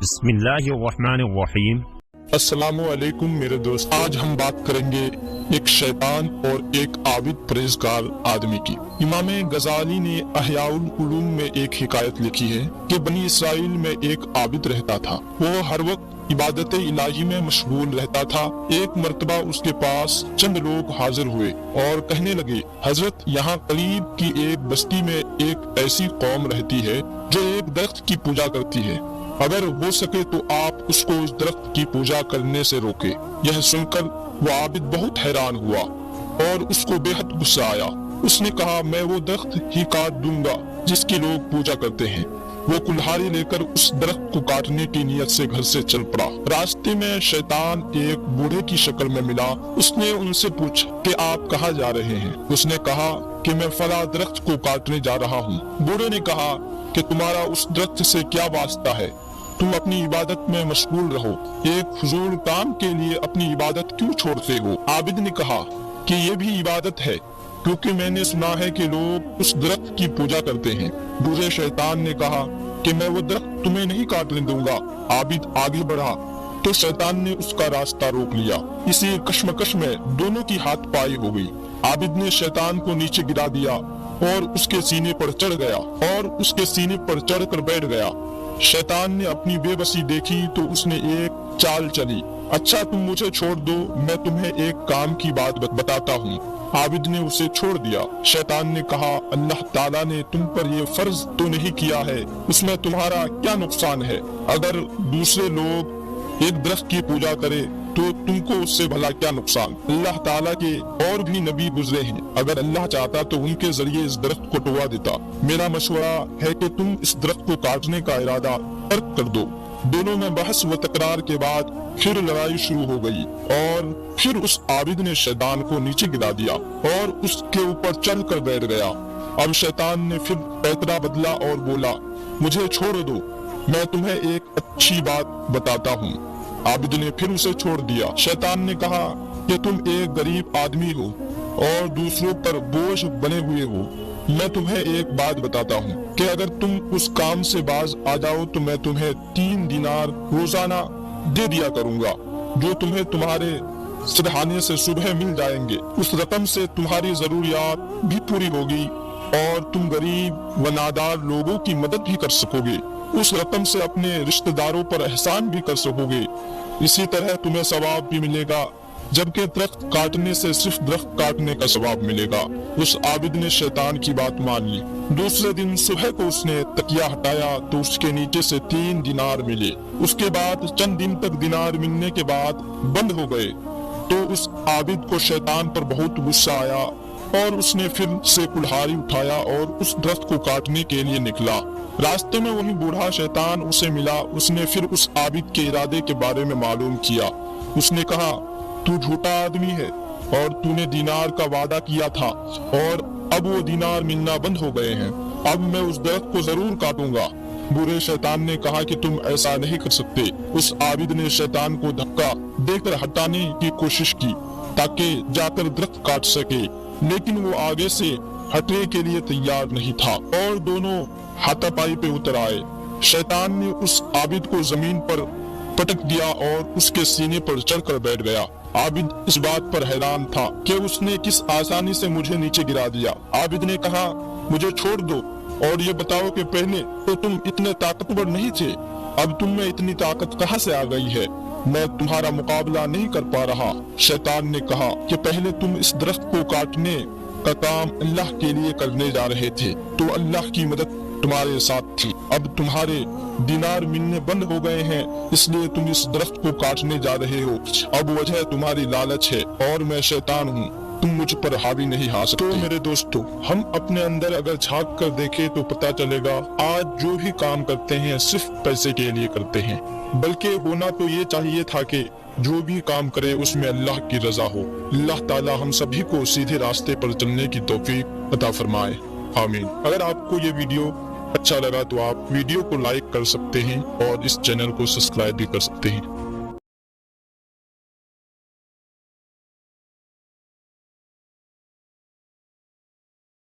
بسم اللہ الرحمن الرحیم۔ السلام علیکم میرے دوست، آج ہم بات کریں گے ایک شیطان اور ایک عابد پرہیزگار آدمی کی۔ امام غزالی نے احیاء العلوم میں ایک حکایت لکھی ہے کہ بنی اسرائیل میں ایک عابد رہتا تھا، وہ ہر وقت عبادت الہی میں مشغول رہتا تھا۔ ایک مرتبہ اس کے پاس چند لوگ حاضر ہوئے اور کہنے لگے، حضرت یہاں قریب کی ایک بستی میں ایک ایسی قوم رہتی ہے جو ایک درخت کی پوجا کرتی ہے، اگر ہو سکے تو آپ اس کو اس درخت کی پوجا کرنے سے روکے۔ یہ سن کر وہ عابد بہت حیران ہوا اور اس کو بے حد غصہ آیا۔ اس نے کہا، میں وہ درخت ہی کاٹ دوں گا جس کی لوگ پوجا کرتے ہیں۔ وہ کلہاڑی لے کر اس درخت کو کاٹنے کی نیت سے گھر سے چل پڑا۔ راستے میں شیطان ایک بوڑھے کی شکل میں ملا۔ اس نے ان سے پوچھا کہ آپ کہاں جا رہے ہیں؟ اس نے کہا کہ میں فلاں درخت کو کاٹنے جا رہا ہوں۔ بوڑھے نے کہا کہ تمہارا اس درخت سے کیا واسطہ ہے؟ تم اپنی عبادت میں مشغول رہو، ایک فضول کام کے لیے اپنی عبادت کیوں چھوڑتے ہو؟ عابد نے کہا کہ یہ بھی عبادت ہے، کیونکہ میں نے سنا ہے کہ لوگ اس درخت کی پوجا کرتے ہیں۔ بوڑھے شیطان نے کہا کہ میں وہ درخت تمہیں نہیں کاٹنے دوں گا۔ عابد آگے بڑھا تو شیطان نے اس کا راستہ روک لیا۔ اسی کشمکش میں دونوں کی ہاتھ پائی ہو گئی۔ عابد نے شیطان کو نیچے گرا دیا اور اس کے سینے پر چڑھ کر بیٹھ گیا۔ شیطان نے اپنی بے بسی دیکھی تو اس نے ایک چال چلی، اچھا تم مجھے چھوڑ دو، میں تمہیں ایک کام کی بات بتاتا ہوں۔ عابد نے اسے چھوڑ دیا۔ شیطان نے کہا، اللہ تعالیٰ نے تم پر یہ فرض تو نہیں کیا ہے، اس میں تمہارا کیا نقصان ہے؟ اگر دوسرے لوگ ایک درخت کی پوجا کرے تو تم کو اس سے بھلا کیا نقصان؟ اللہ تعالیٰ کے اور بھی نبی گزرے ہیں، اگر اللہ چاہتا تو ان کے ذریعے اس درخت کو ٹوا دیتا۔ میرا مشورہ ہے کہ تم اس درخت کو کاٹنے کا ارادہ ترک کر دو۔ دونوں میں بحث و تکرار کے بعد پھر لڑائی شروع ہو گئی اور پھر اس عابد نے شیطان کو نیچے گرا دیا اور اس کے اوپر چڑھ کر بیٹھ گیا۔ اب شیطان نے پھر پیترا بدلا اور بولا، مجھے چھوڑ دو، میں تمہیں ایک اچھی بات بتاتا ہوں۔ عابد نے پھر اسے چھوڑ دیا۔ شیطان نے کہا کہ تم ایک غریب آدمی ہو اور دوسروں پر بوجھ بنے ہوئے ہو۔ میں تمہیں ایک بات بتاتا ہوں کہ اگر تم اس کام سے باز آ جاؤ تو میں تمہیں 3 دینار روزانہ دے دیا کروں گا، جو تمہیں تمہارے سرحانے سے صبح مل جائیں گے۔ اس رقم سے تمہاری ضروریات بھی پوری ہوگی اور تم غریب و نادار لوگوں کی مدد بھی کر سکو گے۔ اس رقم سے اپنے رشتہ داروں پر احسان بھی کر سکو گے۔ اسی طرح تمہیں ثواب بھی ملے گا، جبکہ درخت کاٹنے سے صرف درخت کاٹنے کا ثواب ملے گا۔ اس عابد نے شیطان کی بات مان لی۔ دوسرے دن صبح کو اس نے تکیہ ہٹایا تو اس کے نیچے سے 3 دینار ملے۔ اس کے بعد چند دن تک دینار ملنے کے بعد بند ہو گئے تو اس عابد کو شیطان پر بہت غصہ آیا اور اس نے پھر سے کلہاڑی اٹھایا اور اس درخت کو کاٹنے کے لیے نکلا۔ راستے میں وہی بوڑھا شیطان اسے ملا۔ اس نے پھر اس عابد کے ارادے کے بارے میں معلوم کیا۔ اس نے کہا، تو جھوٹا آدمی ہے اور تو نے دینار کا وعدہ کیا تھا اور اب وہ دینار ملنا بند ہو گئے ہیں۔ اب میں اس درخت کو ضرور کاٹوں گا۔ بوڑھے شیطان نے کہا کہ تم ایسا نہیں کر سکتے۔ اس عابد نے شیطان کو دھکا دے کر ہٹانے کی کوشش کی تاکہ جا کر درخت کاٹ سکے، لیکن وہ آگے سے ہٹنے کے لیے تیار نہیں تھا اور دونوں ہاتھا پائی پہ اتر آئے۔ شیطان نے اس عابد کو زمین پر پٹک دیا اور اس کے سینے پر چڑھ کر بیٹھ گیا۔ عابد اس بات پر حیران تھا کہ اس نے کس آسانی سے مجھے نیچے گرا دیا۔ عابد نے کہا، مجھے چھوڑ دو اور یہ بتاؤ کہ پہلے تو تم اتنے طاقتور نہیں تھے، اب تم میں اتنی طاقت کہاں سے آ گئی ہے؟ میں تمہارا مقابلہ نہیں کر پا رہا۔ شیطان نے کہا کہ پہلے تم اس درخت کو کاٹنے کا کام اللہ کے لیے کرنے جا رہے تھے تو اللہ کی مدد تمہارے ساتھ تھی۔ اب تمہارے دینار ملنے بند ہو گئے ہیں، اس لیے تم اس درخت کو کاٹنے جا رہے ہو۔ اب وجہ تمہاری لالچ ہے اور میں شیطان ہوں، تم مجھ پر حاوی نہیں آ سکتے۔ تو میرے دوستو، ہم اپنے اندر اگر جھانک کر دیکھیں تو پتہ چلے گا آج جو بھی کام کرتے ہیں صرف پیسے کے لیے کرتے ہیں، بلکہ ہونا تو یہ چاہیے تھا کہ جو بھی کام کرے اس میں اللہ کی رضا ہو۔ اللہ تعالی ہم سبھی کو سیدھے راستے پر چلنے کی توفیق عطا فرمائے، آمین۔ اگر آپ کو یہ ویڈیو اچھا لگا تو آپ ویڈیو کو لائک کر سکتے ہیں اور اس چینل کو سبسکرائب بھی کر سکتے ہیں۔